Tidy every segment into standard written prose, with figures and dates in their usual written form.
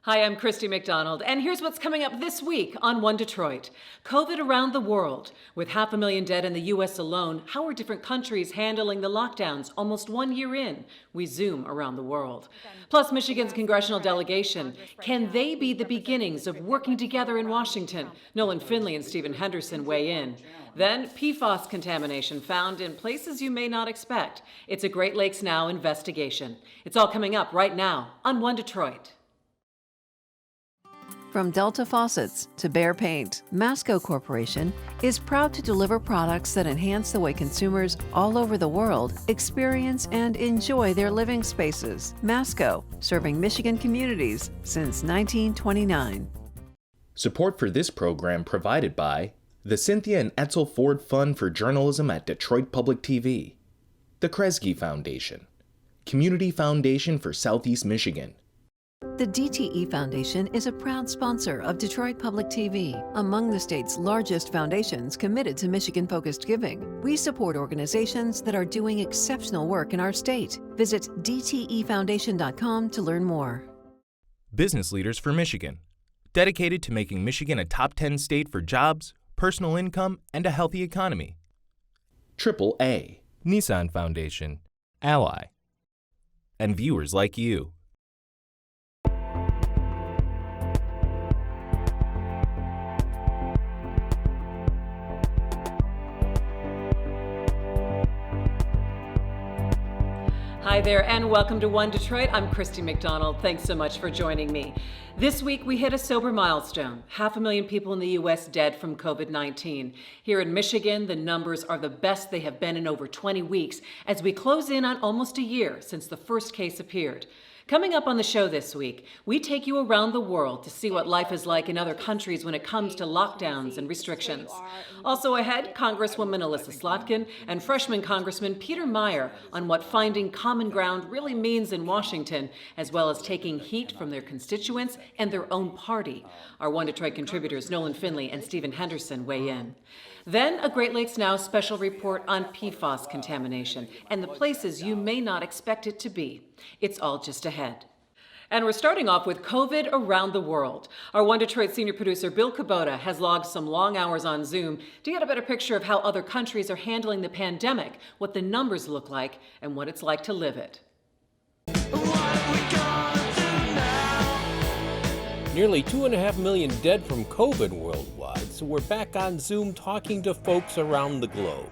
Hi, I'm Christy McDonald, and here's what's coming up this week on One Detroit. COVID around the world. With 500,000 dead in the U.S. alone, how are different countries handling the lockdowns almost 1 year in? We zoom around the world. Plus, Michigan's congressional delegation. Can they be the beginnings of working together in Washington? Nolan Finley and Stephen Henderson weigh in. Then, PFAS contamination found in places you may not expect. It's a Great Lakes Now investigation. It's all coming up right now on One Detroit. From Delta Faucets to Behr Paint, Masco Corporation is proud to deliver products that enhance the way consumers all over the world experience and enjoy their living spaces. Masco, serving Michigan communities since 1929. Support for this program provided by the Cynthia and Etzel Ford Fund for Journalism at Detroit Public TV, the Kresge Foundation, Community Foundation for Southeast Michigan. The DTE Foundation is a proud sponsor of Detroit Public TV, among the state's largest foundations committed to Michigan-focused giving. We support organizations that are doing exceptional work in our state. Visit dtefoundation.com to learn more. Business Leaders for Michigan, dedicated to making Michigan a top 10 state for jobs, personal income, and a healthy economy. AAA, Nissan Foundation, Ally, and viewers like you. Hi there, and welcome to One Detroit. I'm Christy McDonald. Thanks so much for joining me. This week, we hit a sober milestone. 500,000 people in the U.S. dead from COVID-19. Here in Michigan, the numbers are the best they have been in over 20 weeks as we close in on almost a year since the first case appeared. Coming up on the show this week, we take you around the world to see what life is like in other countries when it comes to lockdowns and restrictions. Also ahead, Congresswoman Elissa Slotkin and freshman Congressman Peter Meijer on what finding common ground really means in Washington, as well as taking heat from their constituents and their own party. Our One Detroit contributors Nolan Finley and Stephen Henderson weigh in. Then a Great Lakes Now special report on PFAS contamination and the places you may not expect it to be. It's all just ahead. And we're starting off with COVID around the world. Our One Detroit senior producer Bill Kubota has logged some long hours on Zoom to get a better picture of how other countries are handling the pandemic, what the numbers look like, and what it's like to live it. Nearly 2.5 million dead from COVID worldwide, so we're back on Zoom talking to folks around the globe.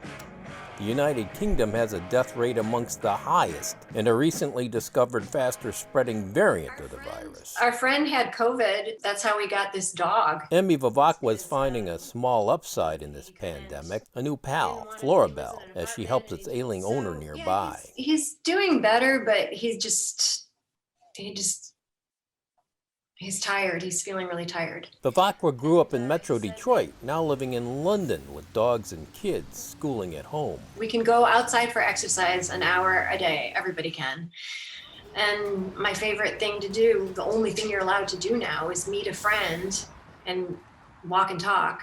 The United Kingdom has a death rate amongst the highest and a recently discovered faster spreading variant of the virus. Our friend had COVID. That's how we got this dog. Emmy Vivak was finding a small upside in this pandemic, a new pal, Florabelle, as she helps its ailing owner nearby. He's doing better, but he's tired. He's feeling really tired. Vivak grew up in Metro Detroit, now living in London with dogs and kids schooling at home. We can go outside for exercise an hour a day. Everybody can. And my favorite thing to do, the only thing you're allowed to do now, is meet a friend and walk and talk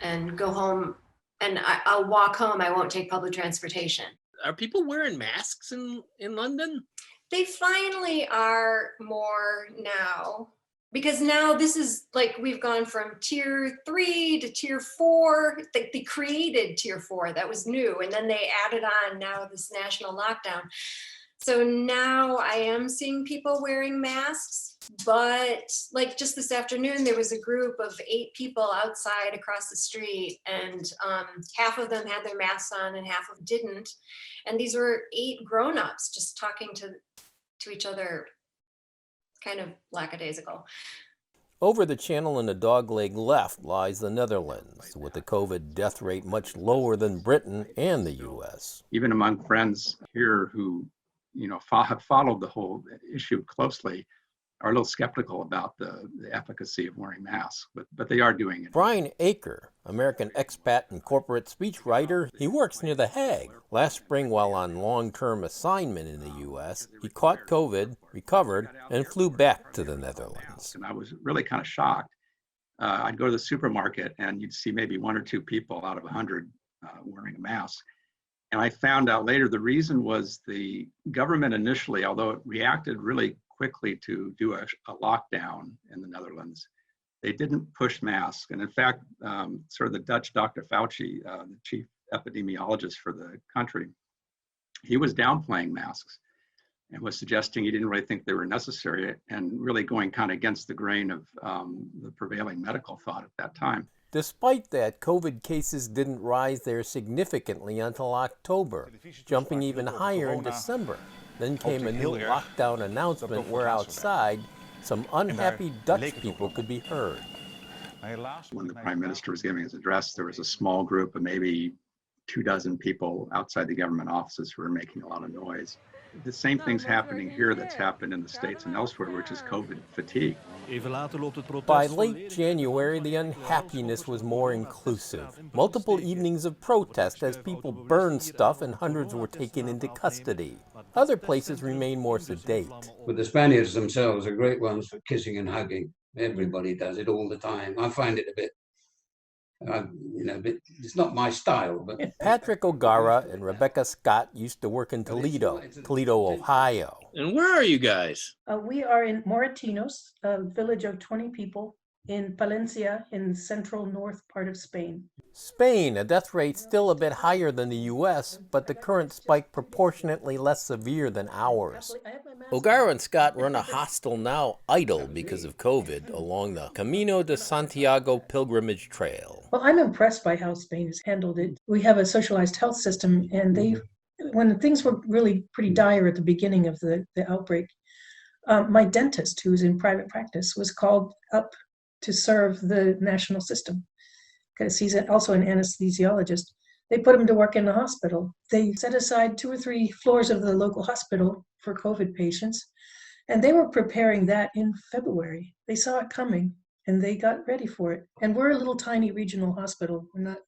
and go home. And I'll walk home. I won't take public transportation. Are people wearing masks in London? They finally are more now. Because now this is like we've gone from tier 3 to tier 4. They created tier 4. That was new. And then they added on now this national lockdown. So now I am seeing people wearing masks. But like just this afternoon, there was a group of 8 people outside across the street. And half of them had their masks on and half of them didn't. And these were 8 grown-ups just talking to each other, kind of lackadaisical. Over the channel in the dogleg left lies the Netherlands, with the COVID death rate much lower than Britain and the U.S. Even among friends here who, have followed the whole issue closely, are a little skeptical about the efficacy of wearing masks, but they are doing it. Brian Aker, American expat and corporate speechwriter, he works near The Hague. Last spring, while on long-term assignment in the U.S., he caught COVID, recovered, and flew back to the Netherlands. And I was really kind of shocked. I'd go to the supermarket and you'd see maybe 1 or 2 people out of 100 wearing a mask. And I found out later the reason was the government initially, although it reacted really quickly to do a lockdown in the Netherlands. They didn't push masks. And in fact, sort of the Dutch Dr. Fauci, the chief epidemiologist for the country, he was downplaying masks and was suggesting he didn't really think they were necessary, and really going kind of against the grain of the prevailing medical thought at that time. Despite that, COVID cases didn't rise there significantly until October, jumping even higher in December. Then came a new lockdown announcement where outside, some unhappy Dutch people could be heard. When the Prime Minister was giving his address, there was a small group of maybe 24 people outside the government offices who were making a lot of noise. The same thing's happening here that's happened in the States and elsewhere, which is COVID fatigue. By late January, the unhappiness was more inclusive. Multiple evenings of protest as people burned stuff and hundreds were taken into custody. Other places remain more sedate. But the Spaniards themselves are great ones for kissing and hugging. Everybody does it all the time. I find it a bit, it's not my style. But Patrick O'Gara and Rebecca Scott used to work in Toledo, Ohio. And where are you guys? We are in Moratinos, a village of 20 people in Palencia in the central north part of Spain. Spain, a death rate still a bit higher than the U.S., but the current spike proportionately less severe than ours. O'Gara and Scott run a hostel now idle because of COVID along the Camino de Santiago pilgrimage trail. Well, I'm impressed by how Spain has handled it. We have a socialized health system, and when things were really pretty dire at the beginning of the outbreak, my dentist, who's in private practice, was called up to serve the national system because he's also an anesthesiologist. They put him to work in the hospital. They set aside 2 or 3 floors of the local hospital for COVID patients, and they were preparing that in February. They saw it coming, and they got ready for it. And we're a little tiny regional hospital. We're not a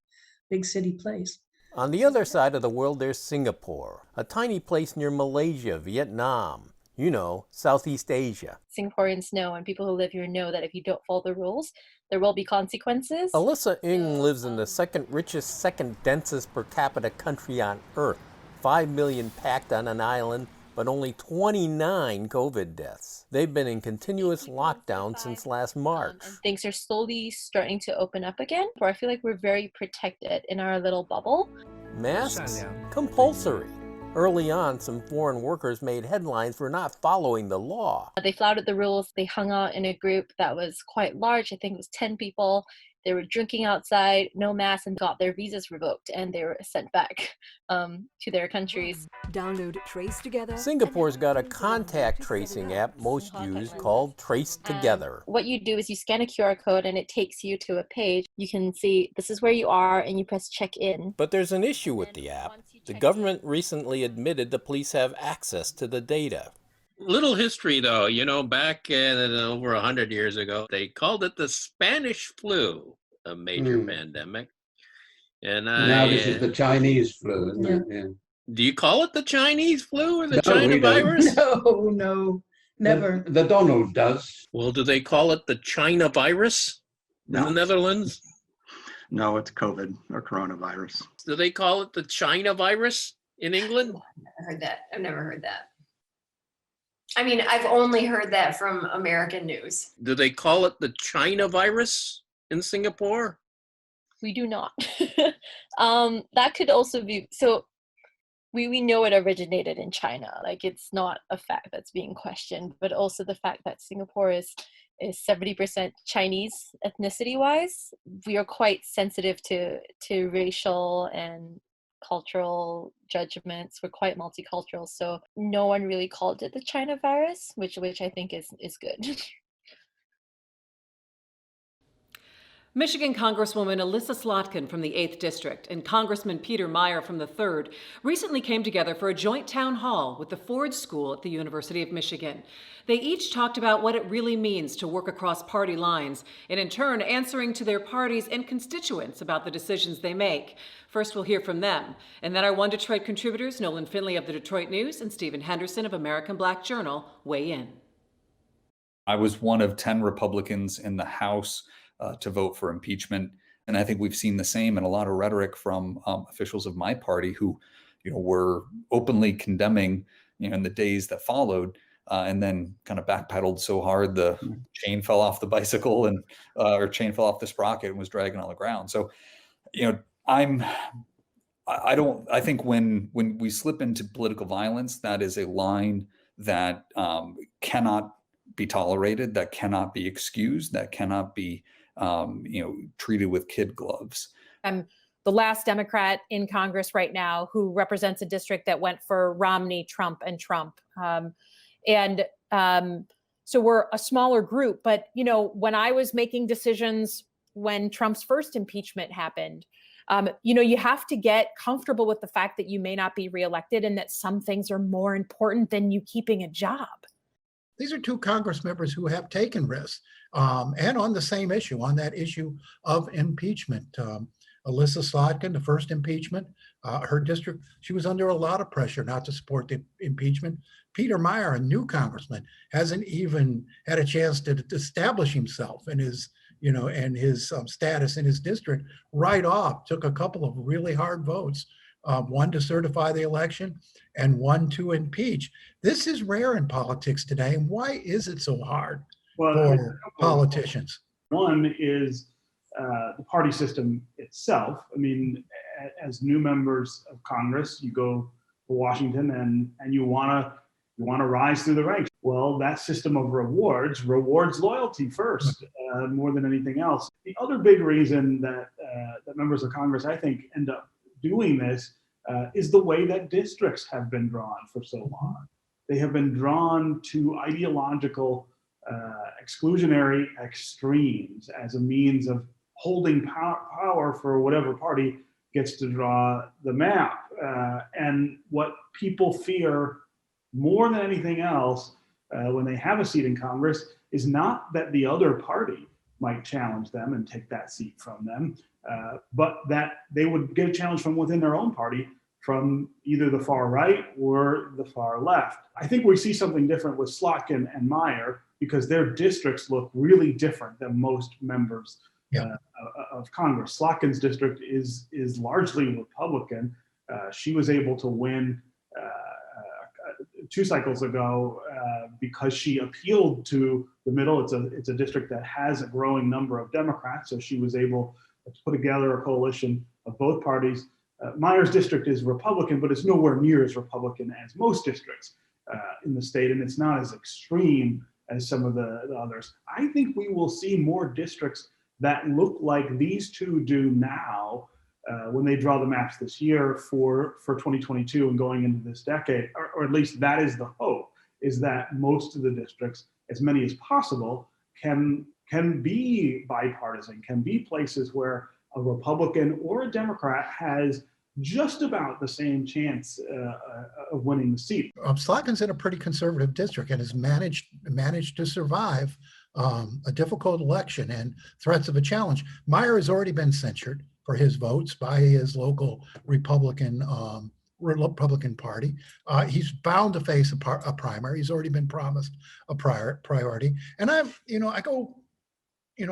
big city place. On the other side of the world, there's Singapore, a tiny place near Malaysia, Vietnam. You know, Southeast Asia. Singaporeans know, and people who live here know, that if you don't follow the rules, there will be consequences. Elissa Ng lives in the second richest, second densest per capita country on Earth. 5 million packed on an island, but only 29 COVID deaths. They've been in continuous lockdown since last March. And things are slowly starting to open up again. I feel like we're very protected in our little bubble. Masks compulsory. Early on, some foreign workers made headlines for not following the law. They flouted the rules. They hung out in a group that was quite large. I think it was 10 people. They were drinking outside, no mask, and got their visas revoked, and they were sent back to their countries. Download Trace Together. Singapore's got a contact tracing app most use called Trace Together. What you do is you scan a QR code and it takes you to a page. You can see this is where you are and you press check in. But there's an issue with the app. The government recently admitted the police have access to the data. Little history, though, back over 100 years ago, they called it the Spanish flu, a major pandemic. And now this is the Chinese flu, isn't it? Yeah. Do you call it the Chinese flu or the China virus? No, never. The Donald does. Well, do they call it the China virus in the Netherlands? No, it's COVID or coronavirus. Do they call it the China virus in England? I've never heard that. I mean, I've only heard that from American news. Do they call it the China virus in Singapore? We do not. That could also be, so we know it originated in China. Like, it's not a fact that's being questioned, but also the fact that Singapore is 70% Chinese ethnicity-wise. We are quite sensitive to racial and cultural judgments. We're quite multicultural, so no one really called it the China virus, which I think is good. Michigan Congresswoman Elissa Slotkin from the 8th District and Congressman Peter Meijer from the 3rd recently came together for a joint town hall with the Ford School at the University of Michigan. They each talked about what it really means to work across party lines and, in turn, answering to their parties and constituents about the decisions they make. First, we'll hear from them, and then our One Detroit contributors, Nolan Finley of the Detroit News and Stephen Henderson of American Black Journal, weigh in. I was one of 10 Republicans in the House to vote for impeachment. And I think we've seen the same in a lot of rhetoric from officials of my party who, were openly condemning, in the days that followed, and then kind of backpedaled so hard the chain fell off the bicycle and or chain fell off the sprocket and was dragging on the ground. So, I think when we slip into political violence, that is a line that cannot be tolerated, that cannot be excused, that cannot be treated with kid gloves. I'm the last Democrat in Congress right now who represents a district that went for Romney, Trump, and Trump. So we're a smaller group. But, when I was making decisions when Trump's first impeachment happened, you have to get comfortable with the fact that you may not be reelected and that some things are more important than you keeping a job. These are two Congress members who have taken risks and on the same issue, on that issue of impeachment. Elissa Slotkin, the first impeachment, her district, she was under a lot of pressure not to support the impeachment. Peter Meijer, a new congressman, hasn't even had a chance to establish himself and his status in his district right off, took a couple of really hard votes, one to certify the election and one to impeach. This is rare in politics today. And why is it so hard for politicians? One is the party system itself. I mean, as new members of Congress, you go to Washington and you want to rise through the ranks. Well, that system of rewards loyalty first, more than anything else. The other big reason that members of Congress, I think, end up doing this is the way that districts have been drawn for so long. They have been drawn to ideological exclusionary extremes as a means of holding power for whatever party gets to draw the map. And what people fear more than anything else when they have a seat in Congress is not that the other party might challenge them and take that seat from them, but that they would get a challenge from within their own party, from either the far right or the far left. I think we see something different with Slotkin and Meijer because their districts look really different than most members of Congress. Slotkin's district is largely Republican. She was able to win 2 cycles ago because she appealed to the middle. It's a district that has a growing number of Democrats, so she was able to put together a coalition of both parties. Meyer's district is Republican, but it's nowhere near as Republican as most districts in the state, and it's not as extreme as some of the others. I think we will see more districts that look like these two do now when they draw the maps this year for 2022 and going into this decade, or at least that is the hope, is that most of the districts, as many as possible, can be bipartisan, can be places where a Republican or a Democrat has just about the same chance of winning the seat. Slotkin's in a pretty conservative district and has managed to survive a difficult election and threats of a challenge. Meijer has already been censured for his votes by his local Republican Party. He's bound to face a primary. He's already been promised a priority. And I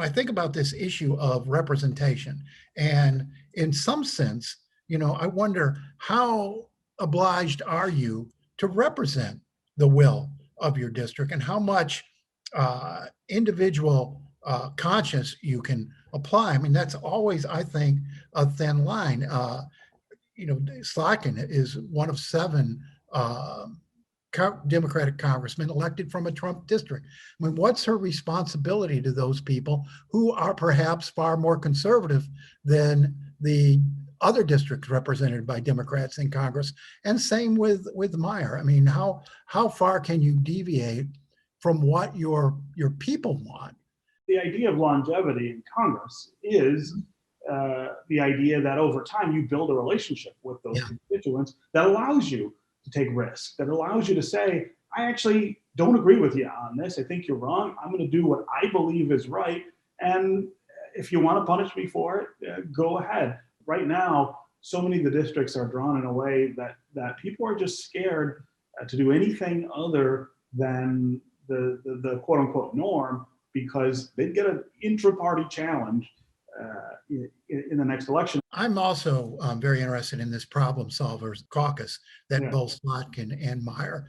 think about this issue of representation, and in some sense, I wonder, how obliged are you to represent the will of your district, and how much individual conscience you can apply? I mean, that's always, I think, a thin line. Slotkin is one of 7 Democratic congressmen elected from a Trump district. I mean, what's her responsibility to those people who are perhaps far more conservative than the other districts represented by Democrats in Congress? And same with Meijer. I mean, how far can you deviate from what your people want? The idea of longevity in Congress is the idea that over time you build a relationship with those constituents that allows you to take risks, that allows you to say, I actually don't agree with you on this. I think you're wrong. I'm going to do what I believe is right. And if you want to punish me for it, go ahead. Right now, so many of the districts are drawn in a way that people are just scared to do anything other than the quote unquote norm, because they'd get an intra-party challenge in the next election. I'm also very interested in this problem solvers caucus that Yeah. both Slotkin and Meijer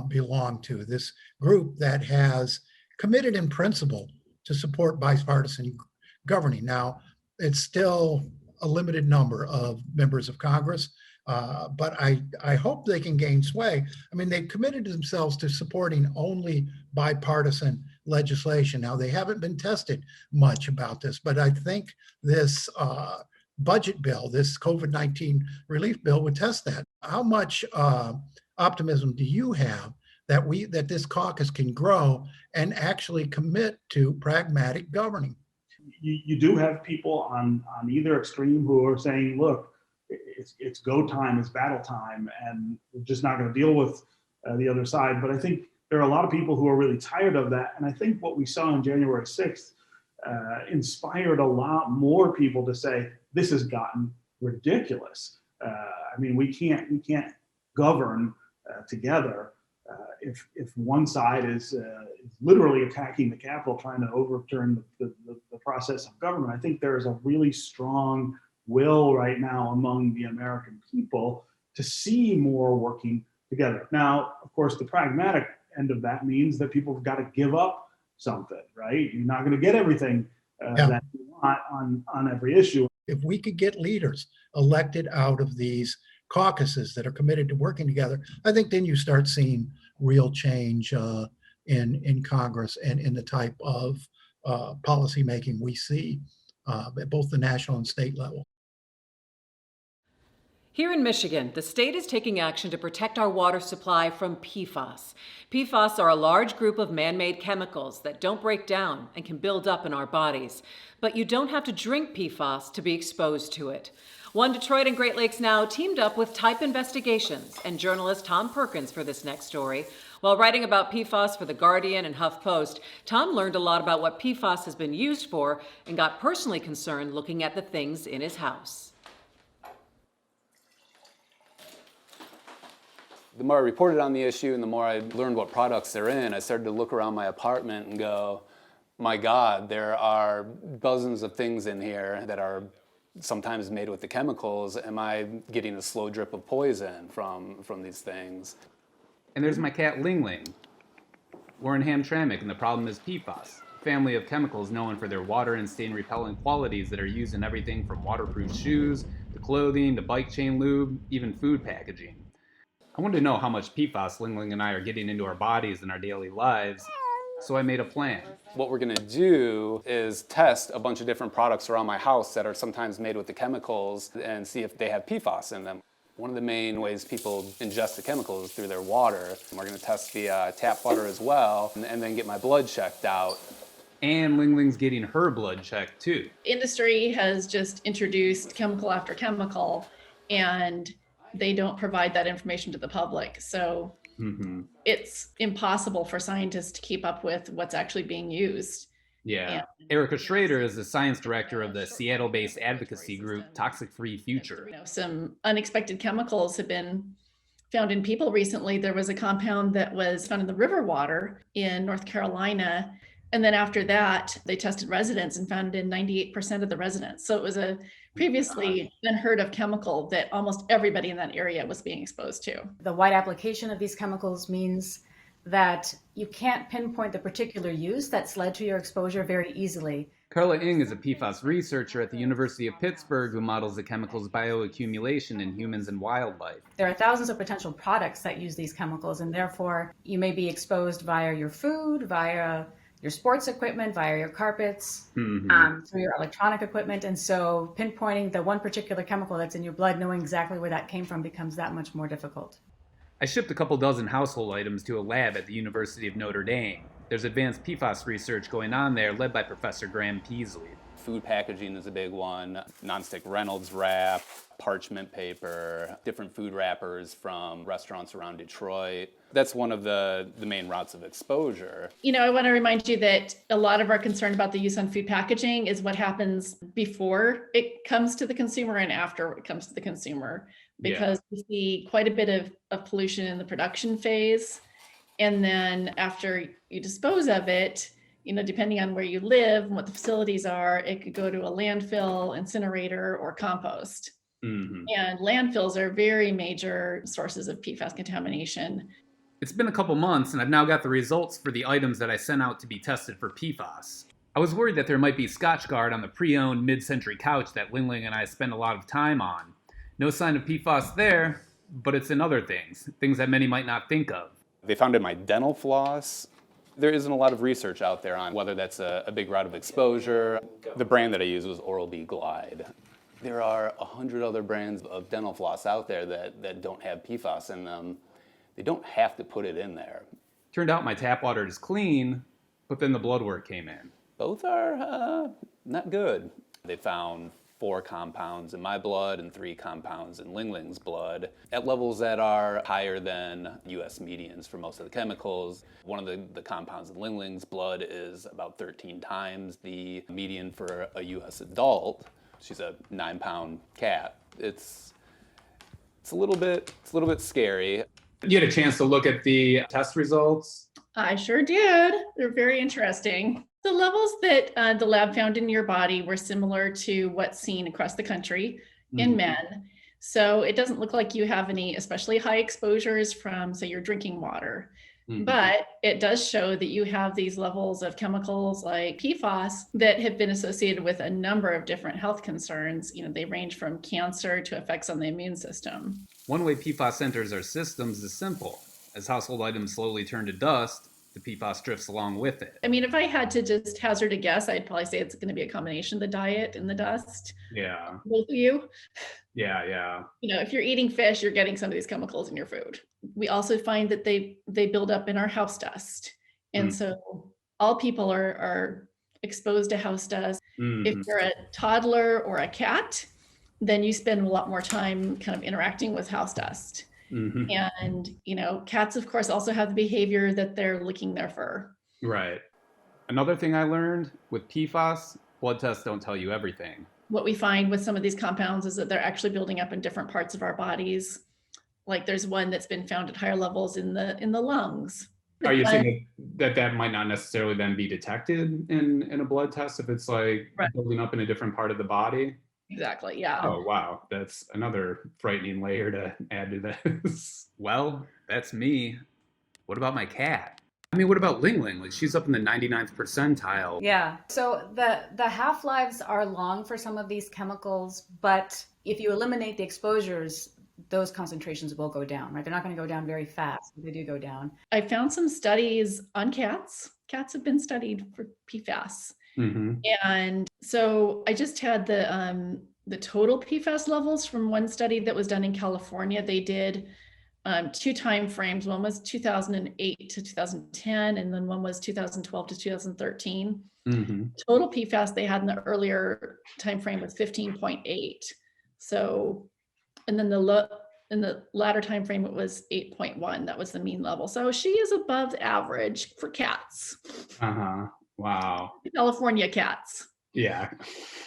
belong to. This group that has committed in principle to support bipartisan governing. Now, it's still a limited number of members of Congress, but I hope they can gain sway. I mean, they've committed themselves to supporting only bipartisan legislation. Now, they haven't been tested much about this, but I think this budget bill, this COVID-19 relief bill would test that. How much optimism do you have that this caucus can grow and actually commit to pragmatic governing? You do have people on either extreme who are saying, look, it's go time, it's battle time, and we're just not going to deal with the other side. But I think there are a lot of people who are really tired of that. And I think what we saw on January 6th inspired a lot more people to say, this has gotten ridiculous. I mean, we can't govern together if one side is literally attacking the Capitol, trying to overturn the process of government. I think there is a really strong will right now among the American people to see more working together. Now, of course, the pragmatic end of that means that people have got to give up something, right? You're not going to get everything that you want on every issue. If we could get leaders elected out of these caucuses that are committed to working together, I think then you start seeing real change in Congress and in the type of policy making we see at both the national and state level. Here in Michigan, the state is taking action to protect our water supply from PFAS. PFAS are a large group of man-made chemicals that don't break down and can build up in our bodies. But you don't have to drink PFAS to be exposed to it. One Detroit and Great Lakes Now teamed up with Type Investigations and journalist Tom Perkins for this next story. While writing about PFAS for The Guardian and HuffPost, Tom learned a lot about what PFAS has been used for and got personally concerned looking at the things in his house. The more I reported on the issue and the more I learned what products they're in, I started to look around my apartment and go, my God, there are dozens of things in here that are sometimes made with the chemicals. Am I getting a slow drip of poison from these things? And there's my cat Ling Ling. We're in Hamtramck, and the problem is PFAS, a family of chemicals known for their water and stain repellent qualities that are used in everything from waterproof shoes, to clothing, to bike chain lube, even food packaging. I wanted to know how much PFAS Ling Ling and I are getting into our bodies and our daily lives, so I made a plan. What we're gonna do is test a bunch of different products around my house that are sometimes made with the chemicals and see if they have PFAS in them. One of the main ways people ingest the chemicals is through their water. We're gonna test the tap water as well, and then get my blood checked out. And Ling Ling's getting her blood checked too. Industry has just introduced chemical after chemical, and they don't provide that information to the public. So it's impossible for scientists to keep up with what's actually being used. Yeah. Erica Schrader is the science director of the Seattle-based advocacy group Toxic Free Future. You know, some unexpected chemicals have been found in people recently. There was a compound that was found in the river water in North Carolina. And then after that, they tested residents and found it in 98% of the residents. So it was a previously unheard of chemical that almost everybody in that area was being exposed to. The wide application of these chemicals means that you can't pinpoint the particular use that's led to your exposure very easily. Carla Ng is a PFAS researcher at the University of Pittsburgh who models the chemical's bioaccumulation in humans and wildlife. There are thousands of potential products that use these chemicals, and therefore you may be exposed via your food, via your sports equipment, via your carpets, through your electronic equipment. And so pinpointing the one particular chemical that's in your blood, knowing exactly where that came from, becomes that much more difficult. I shipped a couple dozen household items to a lab at the University of Notre Dame. There's advanced PFAS research going on there, led by Professor Graham Peasley. Food packaging is a big one, nonstick Reynolds wrap, parchment paper, different food wrappers from restaurants around Detroit. That's one of the main routes of exposure. You know, I want to remind you that a lot of our concern about the use on food packaging is what happens before it comes to the consumer and after it comes to the consumer, because we see quite a bit of pollution in the production phase. And then after you dispose of it, depending on where you live and what the facilities are, it could go to a landfill, incinerator, or compost. Mm-hmm. And landfills are very major sources of PFAS contamination. It's been a couple months, and I've now got the results for the items that I sent out to be tested for PFAS. I was worried that there might be Scotchgard on the pre-owned mid-century couch that Ling Ling and I spend a lot of time on. No sign of PFAS there, but it's in other things that many might not think of. They found in my dental floss. There isn't a lot of research out there on whether that's a big route of exposure. The brand that I used was Oral-B Glide. There are 100 other brands of dental floss out there that don't have PFAS in them. They don't have to put it in there. Turned out my tap water is clean, but then the blood work came in. Both are not good. They found 4 compounds in my blood and 3 compounds in Ling Ling's blood at levels that are higher than US medians for most of the chemicals. One of the compounds in Ling Ling's blood is about 13 times the median for a US adult. She's a 9-pound cat. It's a little bit scary. You had a chance to look at the test results? I sure did. They're very interesting. The levels that the lab found in your body were similar to what's seen across the country in men. So it doesn't look like you have any especially high exposures from, say, your drinking water. But it does show that you have these levels of chemicals like PFAS that have been associated with a number of different health concerns. They range from cancer to effects on the immune system. One way PFAS enters our systems is simple. As household items slowly turn to dust, the PFAS drifts along with it. I mean, if I had to just hazard a guess, I'd probably say it's going to be a combination of the diet and the dust. Yeah. Both of you. Yeah. If you're eating fish, you're getting some of these chemicals in your food. We also find that they build up in our house dust. And so all people are exposed to house dust. If you're a toddler or a cat, then you spend a lot more time kind of interacting with house dust. And, cats, of course, also have the behavior that they're licking their fur. Right. Another thing I learned with PFAS, blood tests don't tell you everything. What we find with some of these compounds is that they're actually building up in different parts of our bodies. Like there's one that's been found at higher levels in the lungs. Are you saying that might not necessarily then be detected in a blood test if it's like building up in a different part of the body? Exactly, yeah. Oh, wow. That's another frightening layer to add to this. Well, that's me. What about my cat? I mean, what about Ling Ling? Like, she's up in the 99th percentile. Yeah. So the half-lives are long for some of these chemicals, but if you eliminate the exposures, those concentrations will go down, right? They're not going to go down very fast, but they do go down. I found some studies on cats. Cats have been studied for PFAS. And so I just had the total PFAS levels from one study that was done in California. They did 2 time frames. One was 2008 to 2010, and then one was 2012 to 2013. Total PFAS they had in the earlier time frame was 15.8. So, and then in the latter time frame it was 8.1. That was the mean level. So she is above average for cats. Wow. California cats. Yeah,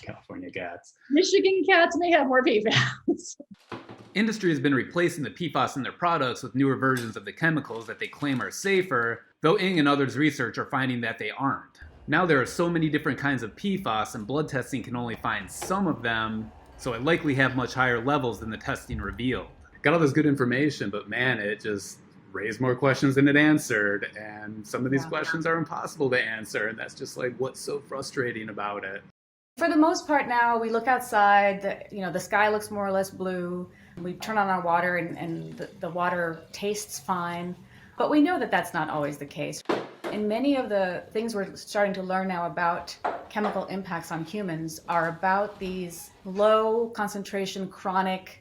California cats. Michigan cats may have more PFAS. Industry has been replacing the PFAS in their products with newer versions of the chemicals that they claim are safer, though Ng and others' research are finding that they aren't. Now there are so many different kinds of PFAS and blood testing can only find some of them, so it likely have much higher levels than the testing revealed. Got all this good information, but man, it just raised more questions than it answered, and some of these questions are impossible to answer, and that's just like what's so frustrating about it. For the most part now, we look outside, the sky looks more or less blue. We turn on our water and the water tastes fine, but we know that that's not always the case. And many of the things we're starting to learn now about chemical impacts on humans are about these low concentration chronic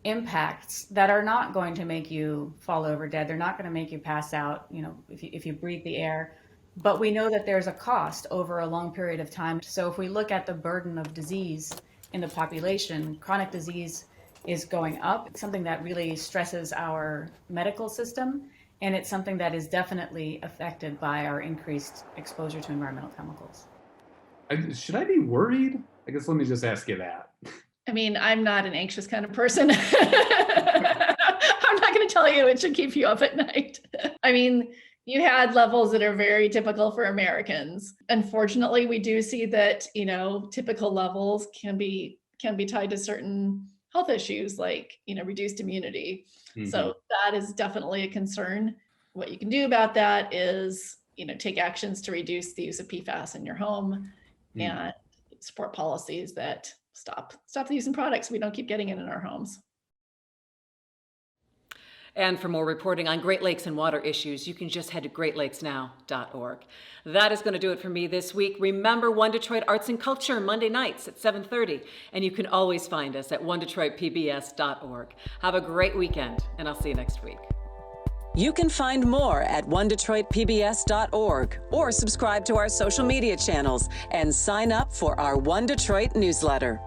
impacts that are not going to make you fall over dead. They're not going to make you pass out, if you breathe the air. But we know that there's a cost over a long period of time. So if we look at the burden of disease in the population, chronic disease is going up. It's something that really stresses our medical system, and it's something that is definitely affected by our increased exposure to environmental chemicals. Should I be worried? I guess let me just ask you that. I mean, I'm not an anxious kind of person. I'm not going to tell you it should keep you up at night. I mean, you had levels that are very typical for Americans. Unfortunately, we do see that, typical levels can be tied to certain health issues like, reduced immunity. So that is definitely a concern. What you can do about that is, take actions to reduce the use of PFAS in your home and support policies that stop the use of products. We don't keep getting it in our homes. And for more reporting on Great Lakes and water issues, you can just head to greatlakesnow.org. That is going to do it for me this week. Remember One Detroit Arts and Culture Monday nights at 7:30, and you can always find us at onedetroitpbs.org. Have a great weekend, and I'll see you next week. You can find more at onedetroitpbs.org or subscribe to our social media channels and sign up for our One Detroit newsletter.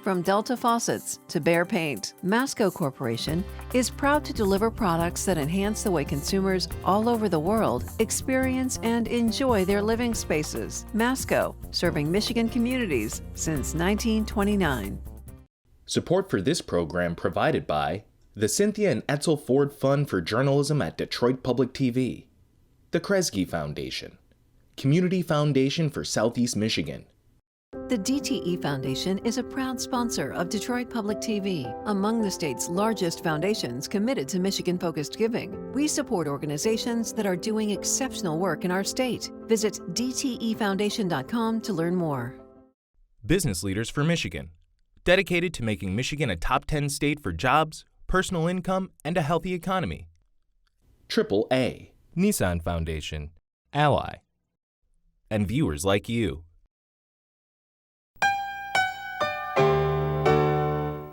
From Delta Faucets to Behr Paint, Masco Corporation is proud to deliver products that enhance the way consumers all over the world experience and enjoy their living spaces. Masco, serving Michigan communities since 1929. Support for this program provided by the Cynthia and Etzel Ford Fund for Journalism at Detroit Public TV, the Kresge Foundation, Community Foundation for Southeast Michigan. The DTE Foundation is a proud sponsor of Detroit Public TV, among the state's largest foundations committed to Michigan-focused giving. We support organizations that are doing exceptional work in our state. Visit dtefoundation.com to learn more. Business Leaders for Michigan, dedicated to making Michigan a top 10 state for jobs, personal income, and a healthy economy. AAA, Nissan Foundation, Ally, and viewers like you.